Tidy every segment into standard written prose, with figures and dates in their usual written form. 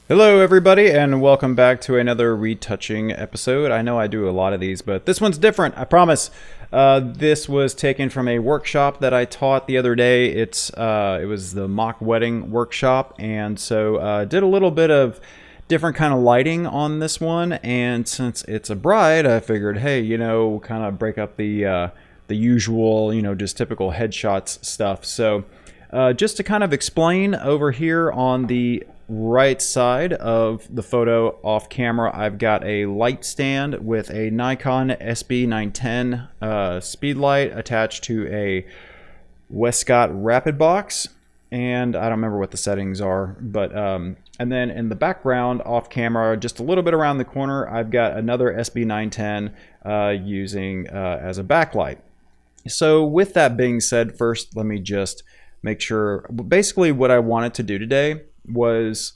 Hello everybody and welcome back to another retouching episode. I know I do a lot of these, but this one's different, I promise. This was taken from a workshop that I taught the other day. It was the mock wedding workshop, and so did a little bit of different kind of lighting on this one. And since it's a bride, I figured, hey, kind of break up the usual, just typical headshots stuff. So just to kind of explain, over here on the right side of the photo off camera, I've got a light stand with a Nikon SB910 Speedlight attached to a Westcott Rapid Box, and I don't remember what the settings are, but and then in the background off camera, just a little bit around the corner, I've got another SB910 using as a backlight. So with that being said, first let me just make sure, basically what I wanted to do today was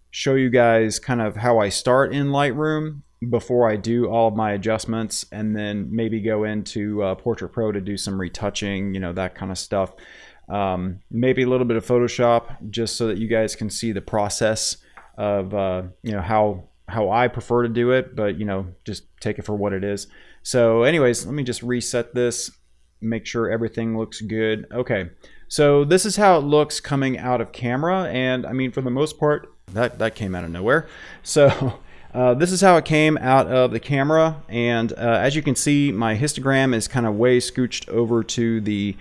show you guys kind of how I start in Lightroom before I do all of my adjustments, and then maybe go into PortraitPro to do some retouching, that kind of stuff. Maybe a little bit of Photoshop, just so that you guys can see the process of how I prefer to do it, but just take it for what it is. So anyways, let me just reset this, make sure everything looks good. Okay, so this is how it looks coming out of camera, and I mean, for the most part, that came out of nowhere. So this is how it came out of the camera, and as you can see, my histogram is kind of way scooched over to the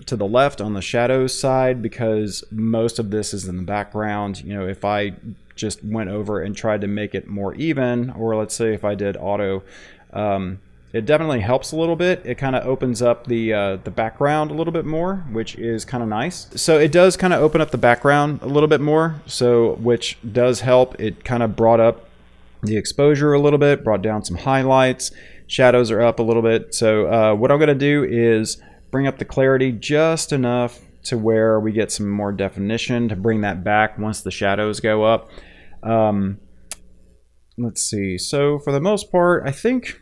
left on the shadows side, because most of this is in the background. If I just went over and tried to make it more even, or let's say if I did auto, it definitely helps a little bit. It kind of opens up the background a little bit more, which is kind of nice. So it does kind of open up the background a little bit more, so which does help. It kind of brought up the exposure a little bit, brought down some highlights. Shadows are up a little bit. So what I'm going to do is bring up the clarity just enough to where we get some more definition to bring that back once the shadows go up. Let's see. So for the most part, I think,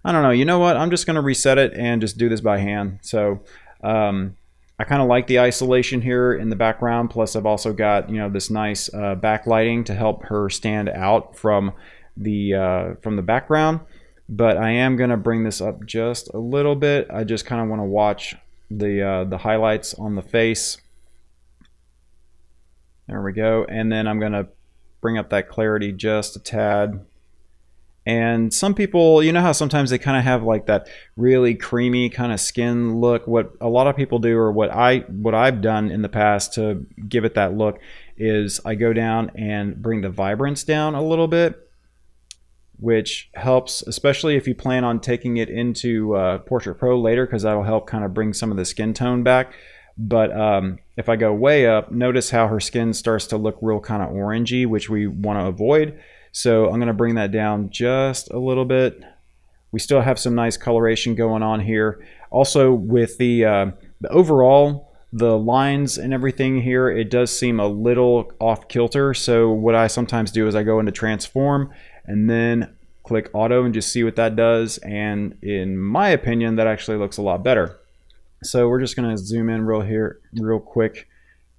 I don't know, you know what, I'm just going to reset it and just do this by hand. So I kind of like the isolation here in the background, plus I've also got this nice backlighting to help her stand out from the background. But I am going to bring this up just a little bit. I just kind of want to watch the highlights on the face. There we go. And then I'm going to bring up that clarity just a tad. And some people, how sometimes they kind of have like that really creamy kind of skin look. What a lot of people do, or what I've done in the past to give it that look, is I go down and bring the vibrance down a little bit, which helps, especially if you plan on taking it into PortraitPro later, because that'll help kind of bring some of the skin tone back. But if I go way up, notice how her skin starts to look real kind of orangey, which we want to avoid. So I'm going to bring that down just a little bit. We still have some nice coloration going on here. Also with the overall, the lines and everything here, it does seem a little off kilter. So what I sometimes do is I go into transform and then click auto and just see what that does. And in my opinion, that actually looks a lot better. So we're just going to zoom in real quick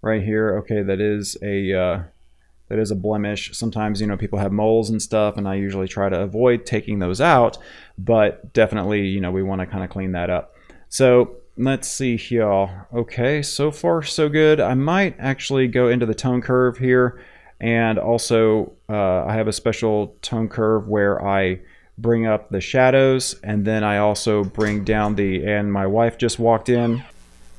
right here. Okay, that is a blemish. Sometimes, people have moles and stuff, and I usually try to avoid taking those out, but definitely, we want to kind of clean that up. So let's see here. Okay, so far so good. I might actually go into the tone curve here, and also I have a special tone curve where I bring up the shadows, and then I also bring down and my wife just walked in.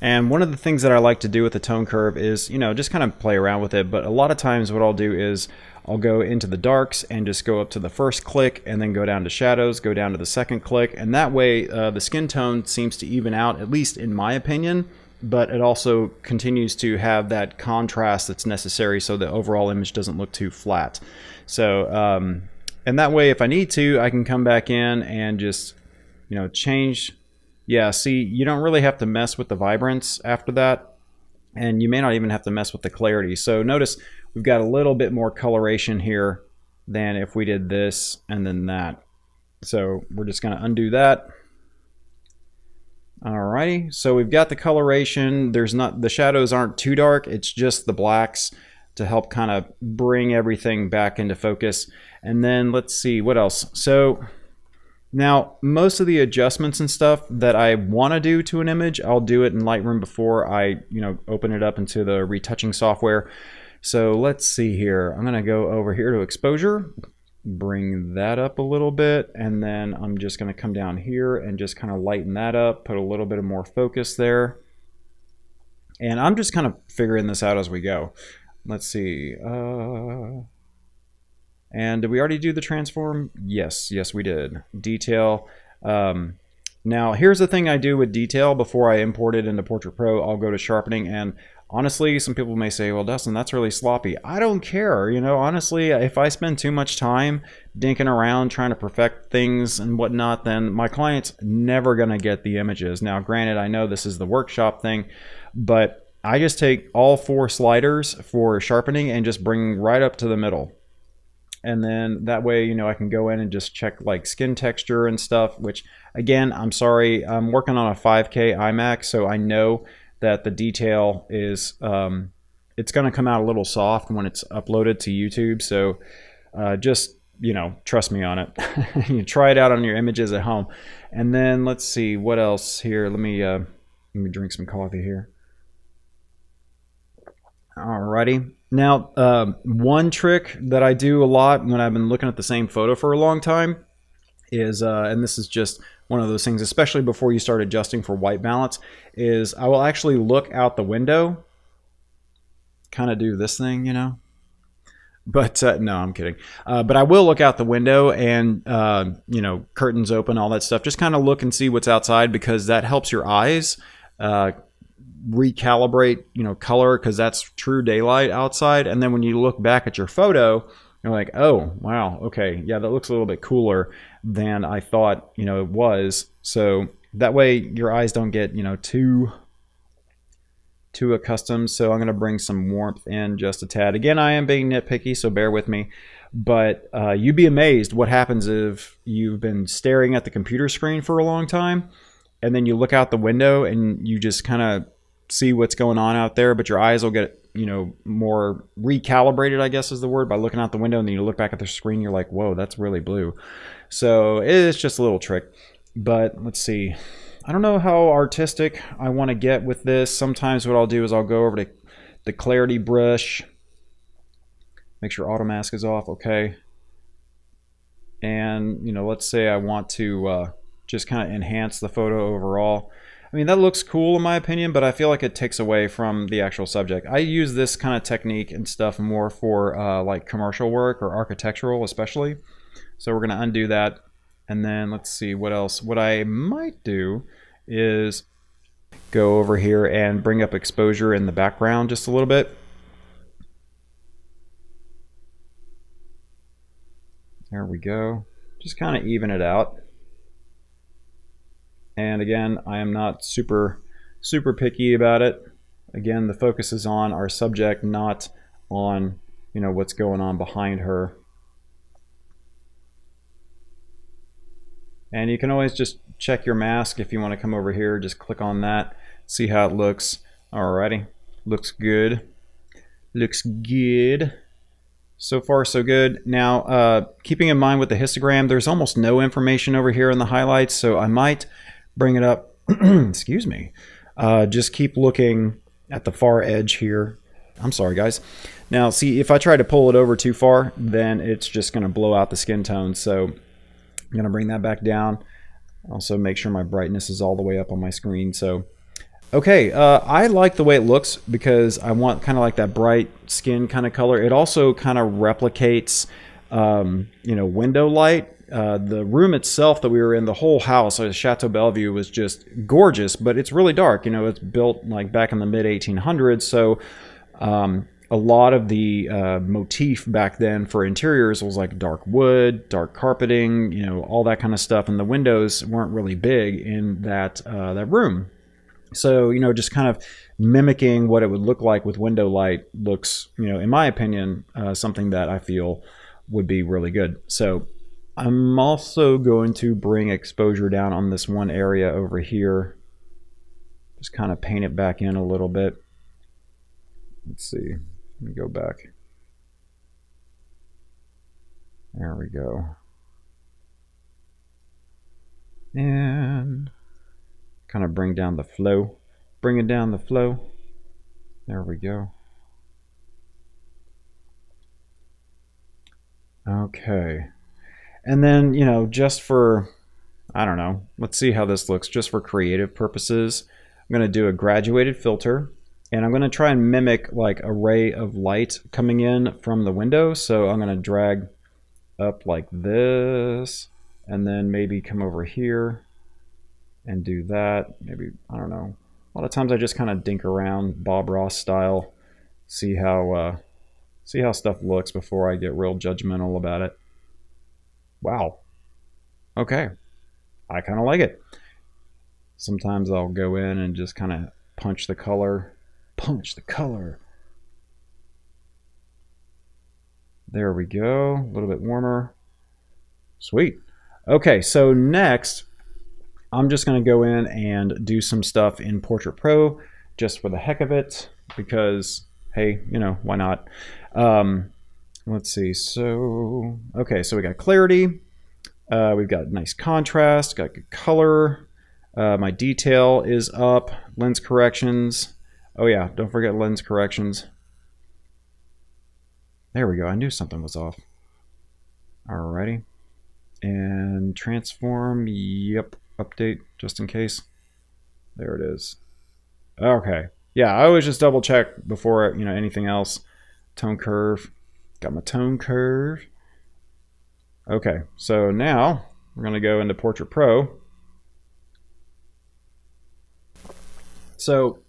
And one of the things that I like to do with the tone curve is, just kind of play around with it. But a lot of times what I'll do is I'll go into the darks and just go up to the first click, and then go down to shadows, go down to the second click. And that way the skin tone seems to even out, at least in my opinion. But it also continues to have that contrast that's necessary so the overall image doesn't look too flat. So, and that way if I need to, I can come back in and just, change. Yeah, see, you don't really have to mess with the vibrance after that, and you may not even have to mess with the clarity. So notice we've got a little bit more coloration here than if we did this and then that. So we're just going to undo that. Alrighty, so we've got the coloration. The shadows aren't too dark, it's just the blacks to help kind of bring everything back into focus. And then let's see what else. So now most of the adjustments and stuff that I want to do to an image, I'll do it in Lightroom before I open it up into the retouching software. So let's see here. I'm going to go over here to exposure, bring that up a little bit, and then I'm just going to come down here and just kind of lighten that up, put a little bit of more focus there. And I'm just kind of figuring this out as we go. Let's see. And did we already do the transform? Yes, we did. Detail. Now, here's the thing I do with detail before I import it into PortraitPro. I'll go to sharpening, and honestly, some people may say, well, Dustin, that's really sloppy. I don't care. Honestly, if I spend too much time dinking around trying to perfect things and whatnot, then my client's never going to get the images. Now, granted, I know this is the workshop thing, but I just take all 4 sliders for sharpening and just bring right up to the middle. And then that way, I can go in and just check like skin texture and stuff, which again, I'm sorry, I'm working on a 5K iMac, so I know that the detail is, it's going to come out a little soft when it's uploaded to YouTube. So just, trust me on it. You try it out on your images at home. And then let's see what else here. Let me drink some coffee here. Alrighty. Now, one trick that I do a lot when I've been looking at the same photo for a long time is, and this is just one of those things, especially before you start adjusting for white balance, is I will actually look out the window, kind of do this thing, But no, I'm kidding. But I will look out the window and, curtains open, all that stuff. Just kind of look and see what's outside, because that helps your eyes recalibrate, color, because that's true daylight outside. And then when you look back at your photo, you're like, oh, wow, okay, yeah, that looks a little bit cooler than I thought, it was. So that way your eyes don't get, too accustomed. So I'm going to bring some warmth in just a tad. Again, I am being nitpicky, so bear with me. But you'd be amazed what happens if you've been staring at the computer screen for a long time, and then you look out the window and you just kind of see what's going on out there, but your eyes will get, more recalibrated, I guess is the word, by looking out the window, and then you look back at the screen, you're like, whoa, that's really blue. So it's just a little trick. But let's see. I don't know how artistic I want to get with this. Sometimes what I'll do is I'll go over to the clarity brush, make sure auto mask is off, okay. And, let's say I want to just kind of enhance the photo overall. I mean, that looks cool in my opinion, but I feel like it takes away from the actual subject. I use this kind of technique and stuff more for like commercial work or architectural especially. So we're going to undo that. And then let's see what else. What I might do is go over here and bring up exposure in the background just a little bit. There we go. Just kind of even it out. And again, I am not super picky about it. Again, the focus is on our subject, not on, what's going on behind her. And you can always just check your mask if you want to come over here. Just click on that, see how it looks. Alrighty, looks good. Looks good. So far, so good. Now, keeping in mind with the histogram, there's almost no information over here in the highlights, so I might bring it up. Excuse me. Just keep looking at the far edge here. I'm sorry, guys. Now, see, if I try to pull it over too far, then it's just going to blow out the skin tone. So I'm going to bring that back down. Also, make sure my brightness is all the way up on my screen. So, okay, I like the way it looks because I want kind of like that bright skin kind of color. It also kind of replicates, window light. The room itself that we were in, the whole house, Chateau Bellevue, was just gorgeous, but it's really dark. It's built like back in the mid 1800s, so a lot of the motif back then for interiors was like dark wood, dark carpeting, all that kind of stuff, and the windows weren't really big in that room. So, just kind of mimicking what it would look like with window light looks, in my opinion, something that I feel would be really good. So I'm also going to bring exposure down on this one area over here. Just kind of paint it back in a little bit. Let's see. Let me go back. There we go. And kind of bring down the flow. Bring it down the flow. There we go. Okay. And then, you know, just for, I don't know, let's see how this looks just for creative purposes. I'm going to do a graduated filter, and I'm going to try and mimic like a ray of light coming in from the window. So I'm going to drag up like this, and then maybe come over here and do that. Maybe, I don't know. A lot of times I just kind of dink around Bob Ross style, see how stuff looks before I get real judgmental about it. Wow. Okay. I kind of like it. Sometimes I'll go in and just kind of punch the color. Punch the color. There we go. A little bit warmer. Sweet. Okay, so next, I'm just going to go in and do some stuff in PortraitPro just for the heck of it, because, hey, you know, why not? Let's see. So, okay, so we got clarity. We've got nice contrast, got good color. My detail is up. Lens corrections. Oh yeah, don't forget lens corrections. There we go. I knew something was off. Alrighty. And transform. Yep. Update just in case. There it is. Okay. Yeah, I always just double check before, you know, anything else. Tone curve. Got my tone curve. Okay, so now we're going to go into PortraitPro. So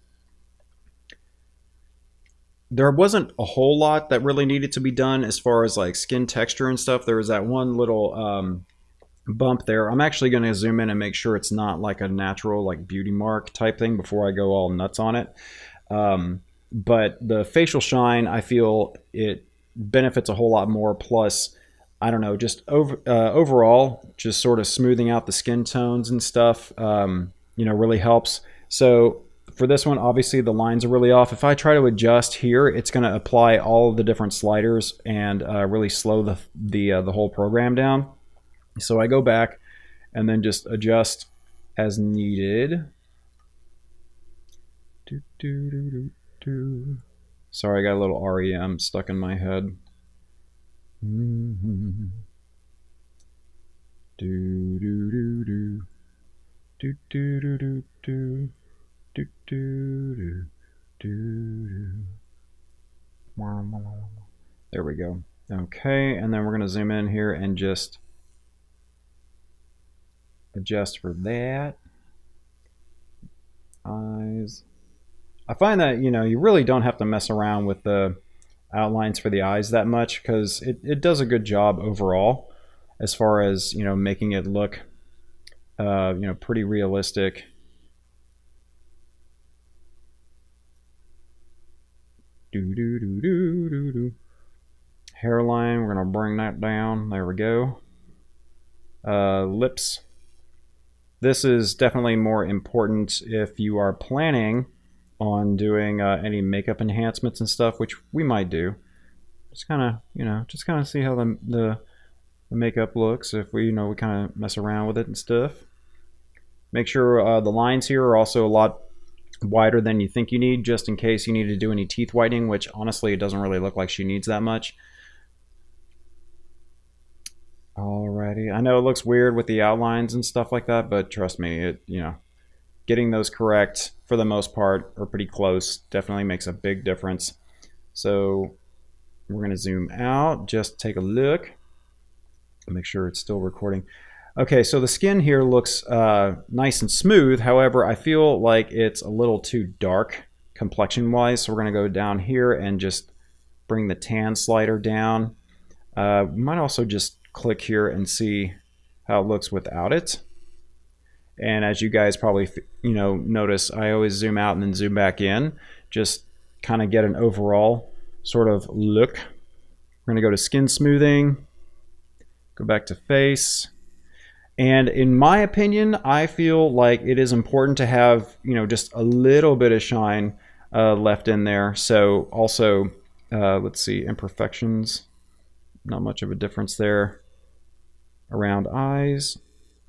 there wasn't a whole lot that really needed to be done as far as like skin texture and stuff. There was that one little bump there. I'm actually going to zoom in and make sure it's not like a natural like beauty mark type thing before I go all nuts on it. But the facial shine, I feel it benefits a whole lot more. Plus, I don't know, just overall, just sort of smoothing out the skin tones and stuff, you know, really helps. So for this one, obviously the lines are really off. If I try to adjust here, it's going to apply all of the different sliders and really slow the whole program down. So I go back and then just adjust as needed. Sorry, I got a little REM stuck in my head. There we go. Okay, and then we're going to zoom in here and just adjust for that. Eyes. I find that, you know, you really don't have to mess around with the outlines for the eyes that much, because it does a good job overall as far as, you know, making it look you know, pretty realistic. Hairline, we're gonna bring that down. There we go. Lips. This is definitely more important if you are planning on doing any makeup enhancements and stuff, which we might do. Just kind of, you know, just kind of see how the makeup looks if we, you know, we kind of mess around with it and stuff. Make sure the lines here are also a lot wider than you think you need, just in case you need to do any teeth whitening, which honestly it doesn't really look like she needs that much. Alrighty, I know it looks weird with the outlines and stuff like that, but trust me, it, you know, getting those correct for the most part or pretty close definitely makes a big difference. So we're going to zoom out, just take a look, make sure it's still recording. Okay, so the skin here looks nice and smooth. However, I feel like it's a little too dark complexion wise, so we're going to go down here and just bring the tan slider down. We might also just click here and see how it looks without it. And as you guys probably, you know, notice, I always zoom out and then zoom back in, just kind of get an overall sort of look. We're going to go to skin smoothing, go back to face. And in my opinion, I feel like it is important to have, you know, just a little bit of shine left in there. So also Let's see, imperfections, not much of a difference there. Around eyes,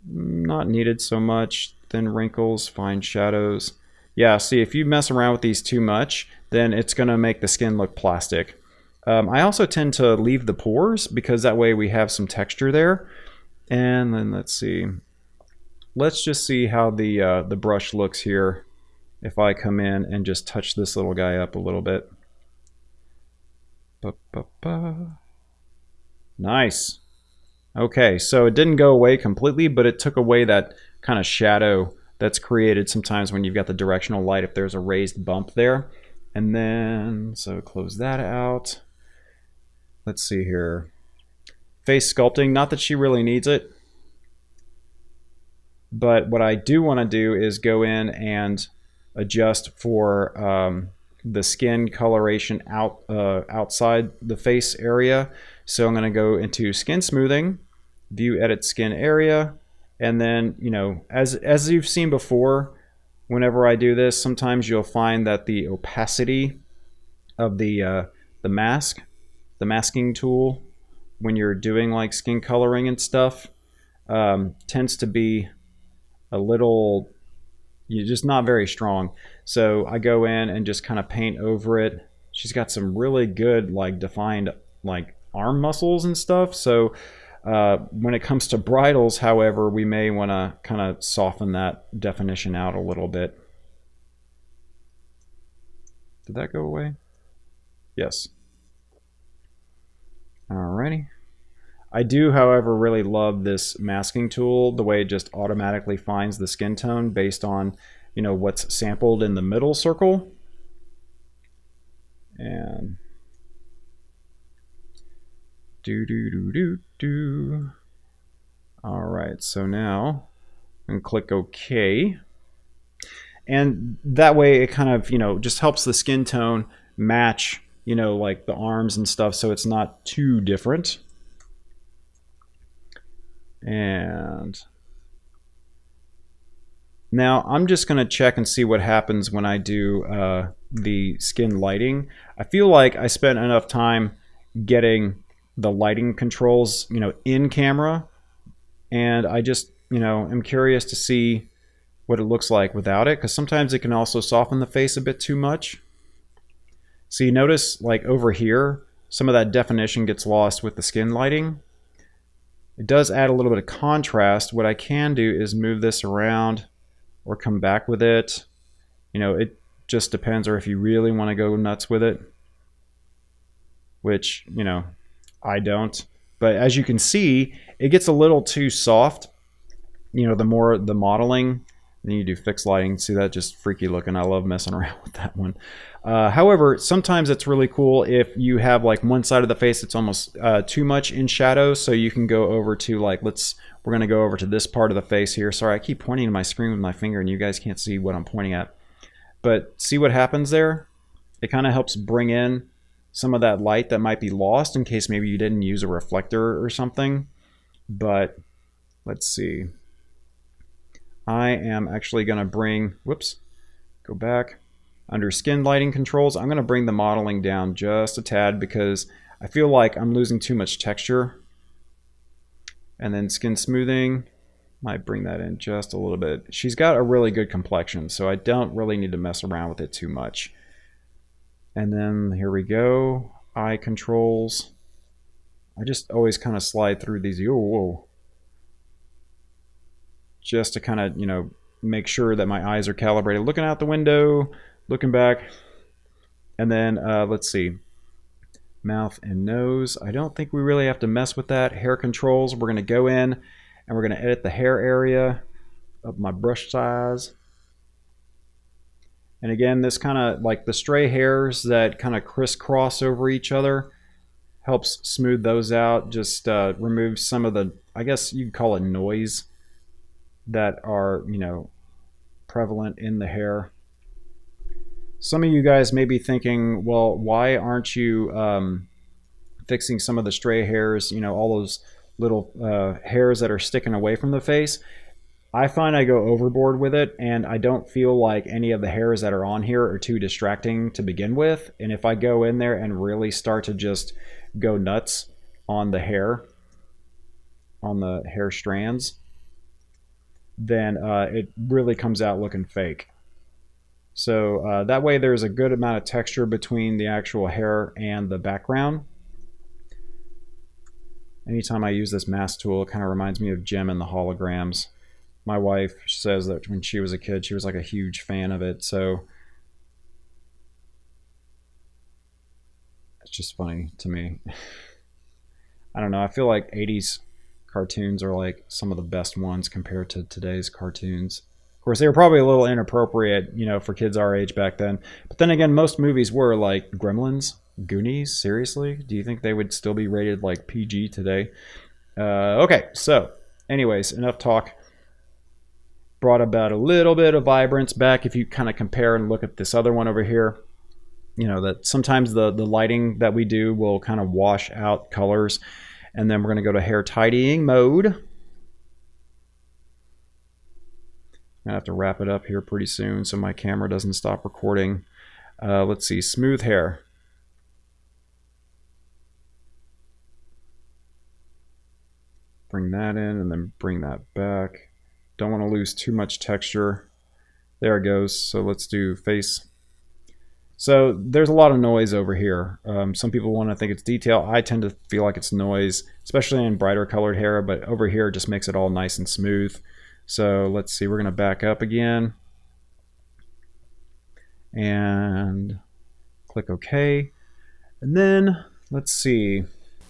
not needed so much. Thin wrinkles, fine shadows. Yeah, see, if you mess around with these too much, then it's going to make the skin look plastic. I also tend to leave the pores because that way we have some texture there. And then let's see. Let's just see how the brush looks here if I come in and just touch this little guy up a little bit. Nice. Okay, so it didn't go away completely, but it took away that kind of shadow that's created sometimes when you've got the directional light, if there's a raised bump there. And then, so close that out. Let's see here. Face sculpting, not that she really needs it. But what I do want to do is go in and adjust for the skin coloration outside the face area. So I'm going to go into skin smoothing, view edit skin area, and then, you know, as you've seen before, whenever I do this, sometimes you'll find that the opacity of the masking tool when you're doing like skin coloring and stuff tends to be a little, you're just not very strong. So I go in and just kind of paint over it. She's got some really good like defined like arm muscles and stuff. So when it comes to bridals, however, we may want to kind of soften that definition out a little bit. Did that go away? Yes. Alrighty. I do, however, really love this masking tool, the way it just automatically finds the skin tone based on, you know, what's sampled in the middle circle. And all right, so now I'm gonna click OK. And that way it kind of, you know, just helps the skin tone match, you know, like the arms and stuff, so it's not too different. And now I'm just going to check and see what happens when I do the skin lighting. I feel like I spent enough time getting the lighting controls, you know, in camera, and I just, you know, am curious to see what it looks like without it, because sometimes it can also soften the face a bit too much. So you notice like over here, some of that definition gets lost with the skin lighting. It does add a little bit of contrast. What I can do is move this around or come back with it. You know, it just depends, or if you really want to go nuts with it, which, you know, I don't. But as you can see, it gets a little too soft. You know, the more the modeling, then you do fixed lighting. See that just freaky looking. I love messing around with that one. However, sometimes it's really cool if you have like one side of the face that's almost too much in shadow, so you can go over to like, we're gonna go over to this part of the face here. Sorry, I keep pointing to my screen with my finger and you guys can't see what I'm pointing at. But see what happens there? It kind of helps bring in some of that light that might be lost in case maybe you didn't use a reflector or something. But let's see. I am actually gonna bring, whoops, go back. Under skin lighting controls, I'm going to bring the modeling down just a tad because I feel like I'm losing too much texture. And then skin smoothing, might bring that in just a little bit. She's got a really good complexion, so I don't really need to mess around with it too much. And then here we go, eye controls. I just always kind of slide through these, whoa, just to kind of, you know, make sure that my eyes are calibrated. Looking out the window, looking back, and then let's see, mouth and nose. I don't think we really have to mess with that. Hair controls, we're going to go in and we're going to edit the hair area, up my brush size. And again, this kind of like the stray hairs that kind of crisscross over each other helps smooth those out, just removes some of the, I guess you'd call it noise that are, you know, prevalent in the hair. Some of you guys may be thinking, well, why aren't you fixing some of the stray hairs, you know, all those little hairs that are sticking away from the face? I find I go overboard with it, and I don't feel like any of the hairs that are on here are too distracting to begin with. And if I go in there and really start to just go nuts on the hair strands, then it really comes out looking fake. So that way there's a good amount of texture between the actual hair and the background. Anytime I use this mask tool, it kind of reminds me of Jem and the holograms. My wife says that when she was a kid, she was like a huge fan of it. So it's just funny to me. I don't know. I feel like 80s cartoons are like some of the best ones compared to today's cartoons. Of course, they were probably a little inappropriate, you know, for kids our age back then. But then again, most movies were like Gremlins, Goonies. Seriously? Do you think they would still be rated like PG today? Okay, so anyways, enough talk. Brought about a little bit of vibrance back. If you kind of compare and look at this other one over here, you know that sometimes the lighting that we do will kind of wash out colors. And then we're going to go to hair tidying mode. I'm gonna have to wrap it up here pretty soon so my camera doesn't stop recording. Let's see, smooth hair. Bring that in and then bring that back. Don't want to lose too much texture. There it goes. So let's do face. So there's a lot of noise over here. Some people want to think it's detail. I tend to feel like it's noise, especially in brighter colored hair, but over here it just makes it all nice and smooth. So let's see, we're going to back up again and click OK. And then let's see.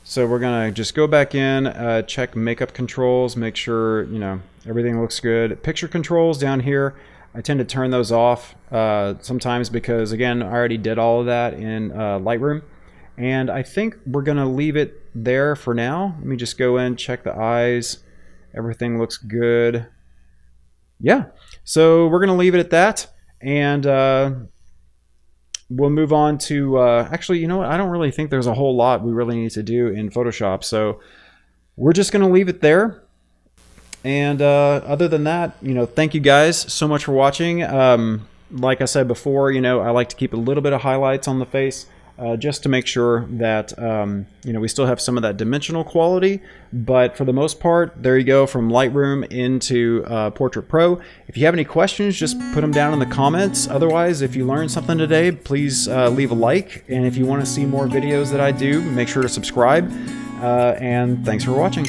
So we're going to just go back in, check makeup controls, make sure, you know, everything looks good. Picture controls down here, I tend to turn those off sometimes because, again, I already did all of that in Lightroom. And I think we're going to leave it there for now. Let me just go in, check the eyes. Everything looks good. Yeah, so we're going to leave it at that. And we'll move on to, actually, you know what? I don't really think there's a whole lot we really need to do in Photoshop. So we're just going to leave it there. And other than that, you know, thank you guys so much for watching. Like I said before, you know, I like to keep a little bit of highlights on the face just to make sure that, you know, we still have some of that dimensional quality. But for the most part, there you go, from Lightroom into Portrait Pro. If you have any questions, just put them down in the comments. Otherwise, if you learned something today, please leave a like. And if you want to see more videos that I do, make sure to subscribe. And thanks for watching.